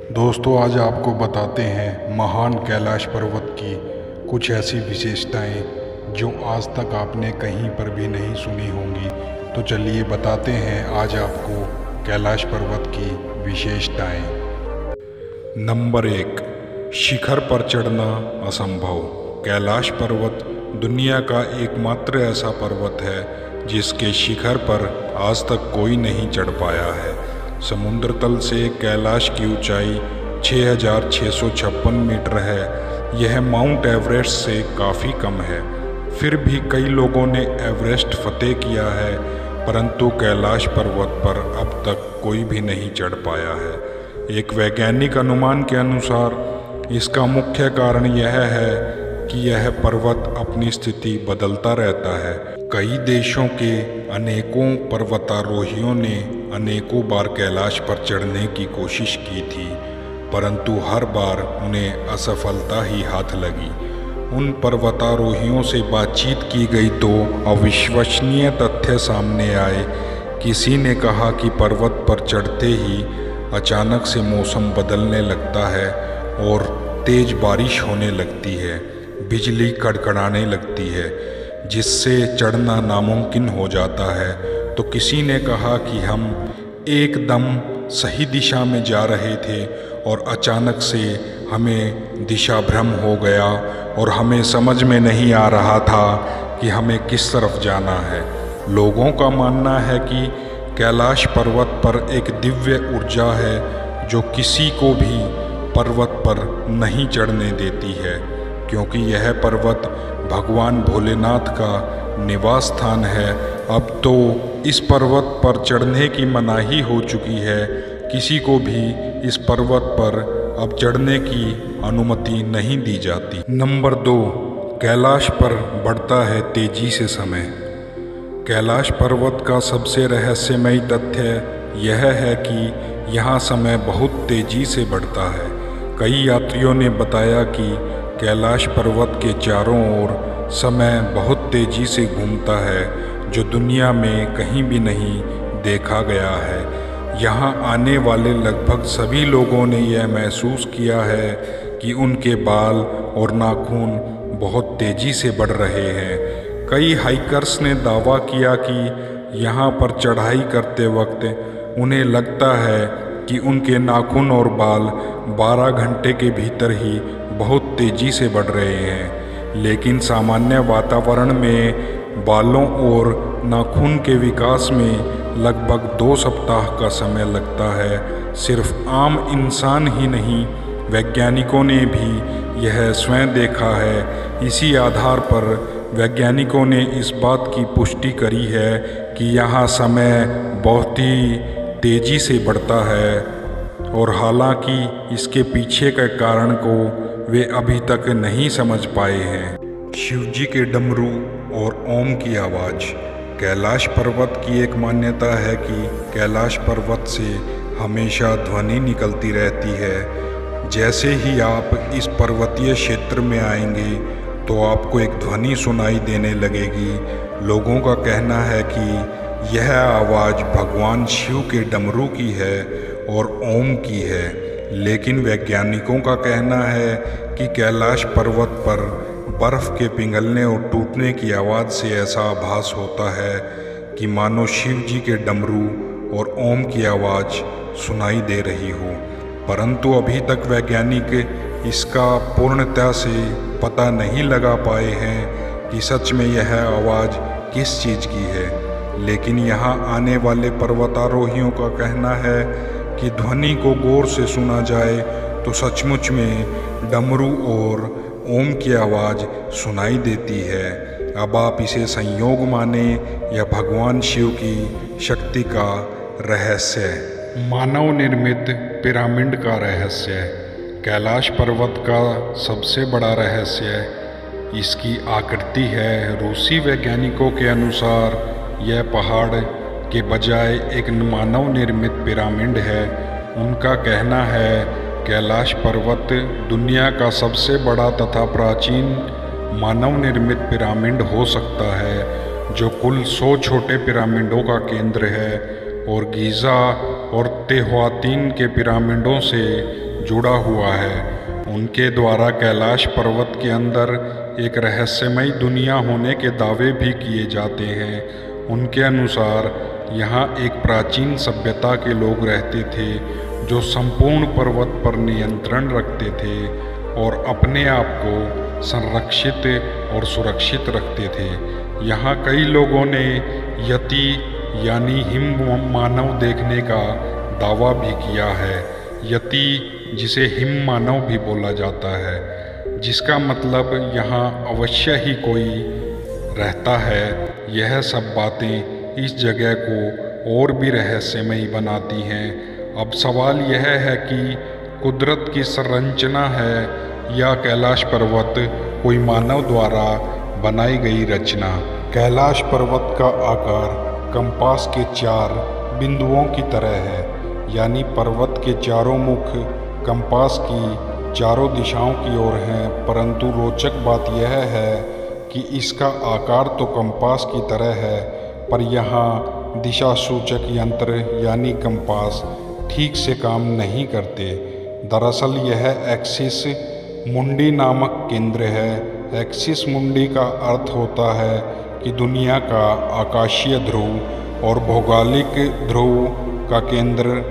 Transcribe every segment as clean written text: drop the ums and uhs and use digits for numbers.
दोस्तों, आज आपको बताते हैं महान कैलाश पर्वत की कुछ ऐसी विशेषताएं जो आज तक आपने कहीं पर भी नहीं सुनी होंगी। तो चलिए बताते हैं आज आपको कैलाश पर्वत की विशेषताएं। नंबर 1, शिखर पर चढ़ना असंभव। कैलाश पर्वत दुनिया का एकमात्र ऐसा पर्वत है जिसके शिखर पर आज तक कोई नहीं चढ़ पाया है। समुद्र तल से कैलाश की ऊंचाई 6,656 मीटर है। यह माउंट एवरेस्ट से काफ़ी कम है। फिर भी कई लोगों ने एवरेस्ट फतेह किया है, परंतु कैलाश पर्वत पर अब तक कोई भी नहीं चढ़ पाया है। एक वैज्ञानिक अनुमान के अनुसार इसका मुख्य कारण यह है कि यह पर्वत अपनी स्थिति बदलता रहता है। कई देशों के अनेकों पर्वतारोहियों ने अनेकों बार कैलाश पर चढ़ने की कोशिश की थी, परंतु हर बार उन्हें असफलता ही हाथ लगी। उन पर्वतारोहियों से बातचीत की गई तो अविश्वसनीय तथ्य सामने आए। किसी ने कहा कि पर्वत पर चढ़ते ही अचानक से मौसम बदलने लगता है और तेज बारिश होने लगती है, बिजली कड़कड़ाने लगती है, जिससे चढ़ना नामुमकिन हो जाता है। तो किसी ने कहा कि हम एकदम सही दिशा में जा रहे थे और अचानक से हमें दिशा भ्रम हो गया और हमें समझ में नहीं आ रहा था कि हमें किस तरफ जाना है। लोगों का मानना है कि कैलाश पर्वत पर एक दिव्य ऊर्जा है जो किसी को भी पर्वत पर नहीं चढ़ने देती है, क्योंकि यह पर्वत भगवान भोलेनाथ का निवास स्थान है। अब तो इस पर्वत पर चढ़ने की मनाही हो चुकी है। किसी को भी इस पर्वत पर अब चढ़ने की अनुमति नहीं दी जाती। नंबर 2, कैलाश पर बढ़ता है तेजी से समय। कैलाश पर्वत का सबसे रहस्यमयी तथ्य यह है कि यहाँ समय बहुत तेजी से बढ़ता है। कई यात्रियों ने बताया कि कैलाश पर्वत के चारों ओर समय बहुत तेजी से घूमता है, जो दुनिया में कहीं भी नहीं देखा गया है। यहाँ आने वाले लगभग सभी लोगों ने यह महसूस किया है कि उनके बाल और नाखून बहुत तेजी से बढ़ रहे हैं। कई हाइकर्स ने दावा किया कि यहाँ पर चढ़ाई करते वक्त उन्हें लगता है कि उनके नाखून और बाल 12 घंटे के भीतर ही बहुत तेजी से बढ़ रहे हैं। लेकिन सामान्य वातावरण में बालों और नाखून के विकास में लगभग 2 सप्ताह का समय लगता है। सिर्फ आम इंसान ही नहीं, वैज्ञानिकों ने भी यह स्वयं देखा है। इसी आधार पर वैज्ञानिकों ने इस बात की पुष्टि करी है कि यहाँ समय बहुत ही तेजी से बढ़ता है, और हालांकि इसके पीछे के कारण को वे अभी तक नहीं समझ पाए हैं। शिवजी के डमरू और ओम की आवाज़। कैलाश पर्वत की एक मान्यता है कि कैलाश पर्वत से हमेशा ध्वनि निकलती रहती है। जैसे ही आप इस पर्वतीय क्षेत्र में आएंगे तो आपको एक ध्वनि सुनाई देने लगेगी। लोगों का कहना है कि यह आवाज़ भगवान शिव के डमरू की है और ओम की है। लेकिन वैज्ञानिकों का कहना है कि कैलाश पर्वत पर बर्फ़ के पिघलने और टूटने की आवाज़ से ऐसा आभास होता है कि मानो शिव जी के डमरू और ओम की आवाज़ सुनाई दे रही हो। परंतु अभी तक वैज्ञानिक इसका पूर्णतः से पता नहीं लगा पाए हैं कि सच में यह आवाज़ किस चीज़ की है। लेकिन यहाँ आने वाले पर्वतारोहियों का कहना है कि ध्वनि को गौर से सुना जाए तो सचमुच में डमरू और ओम की आवाज़ सुनाई देती है। अब आप इसे संयोग माने या भगवान शिव की शक्ति का रहस्य। मानव निर्मित पिरामिड का रहस्य। कैलाश पर्वत का सबसे बड़ा रहस्य इसकी आकृति है। रूसी वैज्ञानिकों के अनुसार यह पहाड़ के बजाय एक मानव निर्मित पिरामिड है। उनका कहना है कैलाश पर्वत दुनिया का सबसे बड़ा तथा प्राचीन मानव निर्मित पिरामिड हो सकता है, जो कुल 100 छोटे पिरामिडों का केंद्र है और गीज़ा और तेहुआतीन के पिरामिडों से जुड़ा हुआ है। उनके द्वारा कैलाश पर्वत के अंदर एक रहस्यमयी दुनिया होने के दावे भी किए जाते हैं। उनके अनुसार यहाँ एक प्राचीन सभ्यता के लोग रहते थे जो संपूर्ण पर्वत पर नियंत्रण रखते थे और अपने आप को संरक्षित और सुरक्षित रखते थे। यहाँ कई लोगों ने यति यानी हिम मानव देखने का दावा भी किया है। यति, जिसे हिम मानव भी बोला जाता है, जिसका मतलब यहाँ अवश्य ही कोई रहता है। यह सब बातें इस जगह को और भी रहस्यमयी बनाती हैं। अब सवाल यह है कि कुदरत की संरचना है या कैलाश पर्वत कोई मानव द्वारा बनाई गई रचना। कैलाश पर्वत का आकार कंपास के 4 बिंदुओं की तरह है, यानी पर्वत के चारों मुख कंपास की चारों दिशाओं की ओर हैं। परंतु रोचक बात यह है कि इसका आकार तो कंपास की तरह है, पर यहाँ दिशा सूचक यंत्र यानी कंपास ठीक से काम नहीं करते। दरअसल यह एक्सिस मुंडी नामक केंद्र है। एक्सिस मुंडी का अर्थ होता है कि दुनिया का आकाशीय ध्रुव और भौगोलिक ध्रुव का केंद्र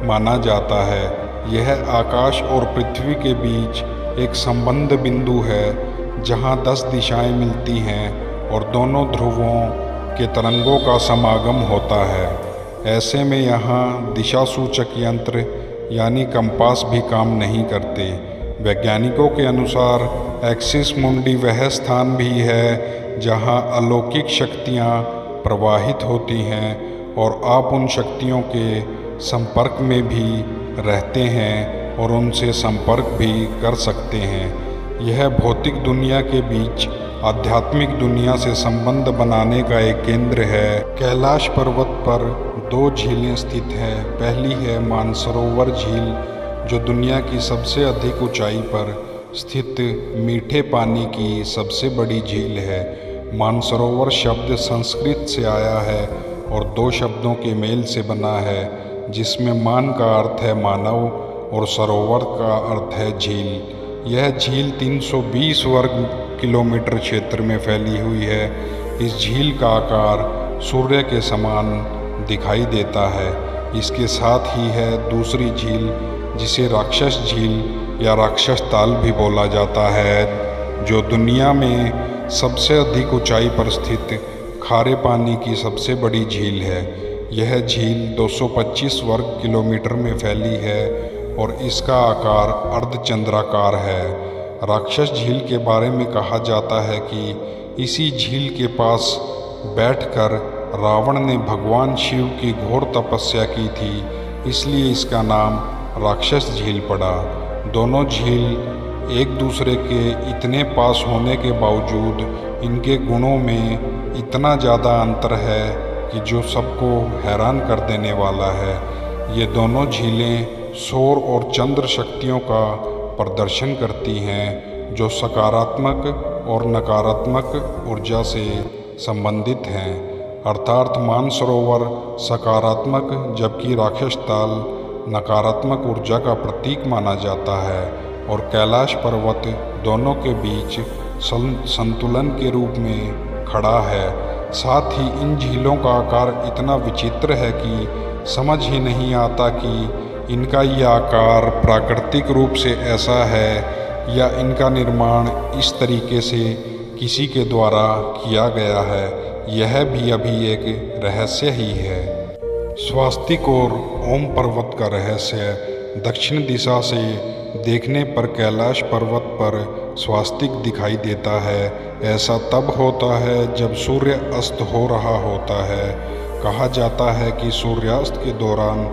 माना जाता है। यह आकाश और पृथ्वी के बीच एक संबंध बिंदु है जहां 10 दिशाएं मिलती हैं और दोनों ध्रुवों के तरंगों का समागम होता है। ऐसे में यहाँ दिशा सूचक यंत्र यानी कंपास भी काम नहीं करते। वैज्ञानिकों के अनुसार एक्सिस मुंडी वह स्थान भी है जहाँ अलौकिक शक्तियाँ प्रवाहित होती हैं और आप उन शक्तियों के संपर्क में भी रहते हैं और उनसे संपर्क भी कर सकते हैं। यह भौतिक दुनिया के बीच आध्यात्मिक दुनिया से संबंध बनाने का एक केंद्र है। कैलाश पर्वत पर 2 झीलें स्थित हैं। पहली है मानसरोवर झील, जो दुनिया की सबसे अधिक ऊंचाई पर स्थित मीठे पानी की सबसे बड़ी झील है। मानसरोवर शब्द संस्कृत से आया है और 2 शब्दों के मेल से बना है, जिसमें मान का अर्थ है मानव और सरोवर का अर्थ है झील। यह झील 320 वर्ग किलोमीटर क्षेत्र में फैली हुई है। इस झील का आकार सूर्य के समान दिखाई देता है। इसके साथ ही है दूसरी झील जिसे राक्षस झील या राक्षस ताल भी बोला जाता है, जो दुनिया में सबसे अधिक ऊंचाई पर स्थित खारे पानी की सबसे बड़ी झील है। यह झील 225 वर्ग किलोमीटर में फैली है और इसका आकार अर्धचंद्राकार है। राक्षस झील के बारे में कहा जाता है कि इसी झील के पास बैठकर रावण ने भगवान शिव की घोर तपस्या की थी, इसलिए इसका नाम राक्षस झील पड़ा। दोनों झील एक दूसरे के इतने पास होने के बावजूद इनके गुणों में इतना ज़्यादा अंतर है कि जो सबको हैरान कर देने वाला है। ये दोनों झीलें सौर और चंद्र शक्तियों का प्रदर्शन करती हैं, जो सकारात्मक और नकारात्मक ऊर्जा से संबंधित हैं। अर्थात मानसरोवर सकारात्मक जबकि राक्षस ताल नकारात्मक ऊर्जा का प्रतीक माना जाता है और कैलाश पर्वत दोनों के बीच संतुलन के रूप में खड़ा है। साथ ही इन झीलों का आकार इतना विचित्र है कि समझ ही नहीं आता कि इनका यह आकार प्राकृतिक रूप से ऐसा है या इनका निर्माण इस तरीके से किसी के द्वारा किया गया है। यह भी अभी एक रहस्य ही है। स्वास्तिक और ओम पर्वत का रहस्य। दक्षिण दिशा से देखने पर कैलाश पर्वत पर स्वास्तिक दिखाई देता है। ऐसा तब होता है जब सूर्य अस्त हो रहा होता है। कहा जाता है कि सूर्यास्त के दौरान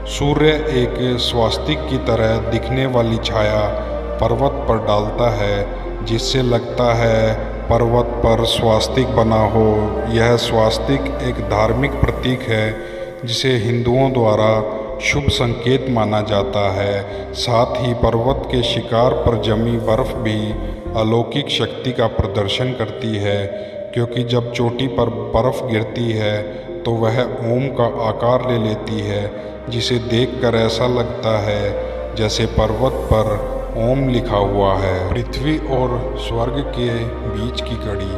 सूर्य एक स्वास्तिक की तरह दिखने वाली छाया पर्वत पर डालता है, जिससे लगता है पर्वत पर स्वास्तिक बना हो। यह स्वास्तिक एक धार्मिक प्रतीक है जिसे हिंदुओं द्वारा शुभ संकेत माना जाता है। साथ ही पर्वत के शिखर पर जमी बर्फ भी अलौकिक शक्ति का प्रदर्शन करती है, क्योंकि जब चोटी पर बर्फ गिरती है तो वह ओम का आकार ले लेती है, जिसे देखकर ऐसा लगता है जैसे पर्वत पर ओम लिखा हुआ है। पृथ्वी और स्वर्ग के बीच की कड़ी।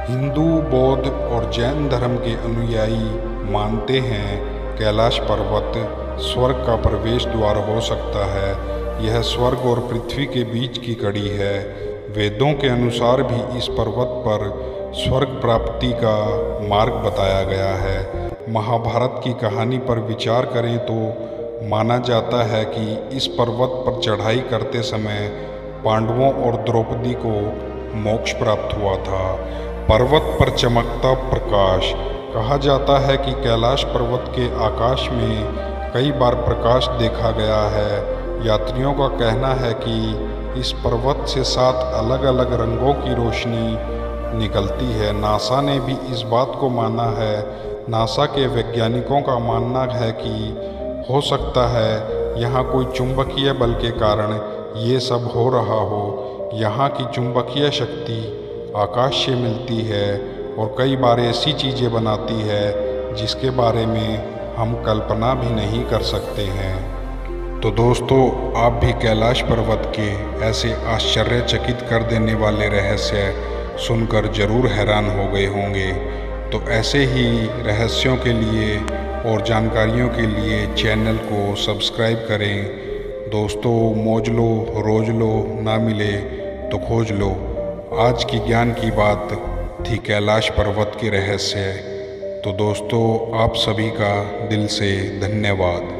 हिंदू, बौद्ध और जैन धर्म के अनुयायी मानते हैं कैलाश पर्वत स्वर्ग का प्रवेश द्वार हो सकता है। यह स्वर्ग और पृथ्वी के बीच की कड़ी है। वेदों के अनुसार भी इस पर्वत पर स्वर्ग प्राप्ति का मार्ग बताया गया है। महाभारत की कहानी पर विचार करें तो माना जाता है कि इस पर्वत पर चढ़ाई करते समय पांडवों और द्रौपदी को मोक्ष प्राप्त हुआ था। पर्वत पर चमकता प्रकाश। कहा जाता है कि कैलाश पर्वत के आकाश में कई बार प्रकाश देखा गया है। यात्रियों का कहना है कि इस पर्वत से 7 अलग अलग रंगों की रोशनी निकलती है। नासा ने भी इस बात को माना है। नासा के वैज्ञानिकों का मानना है कि हो सकता है यहाँ कोई चुंबकीय बल के कारण ये सब हो रहा हो। यहाँ की चुंबकीय शक्ति आकाश से मिलती है और कई बार ऐसी चीज़ें बनाती है जिसके बारे में हम कल्पना भी नहीं कर सकते हैं। तो दोस्तों, आप भी कैलाश पर्वत के ऐसे आश्चर्यचकित कर देने वाले रहस्य सुनकर जरूर हैरान हो गए होंगे। तो ऐसे ही रहस्यों के लिए और जानकारियों के लिए चैनल को सब्सक्राइब करें। दोस्तों, मौज लो, रोज लो, ना मिले तो खोज लो। आज की ज्ञान की बात थी कैलाश पर्वत के रहस्य। तो दोस्तों, आप सभी का दिल से धन्यवाद।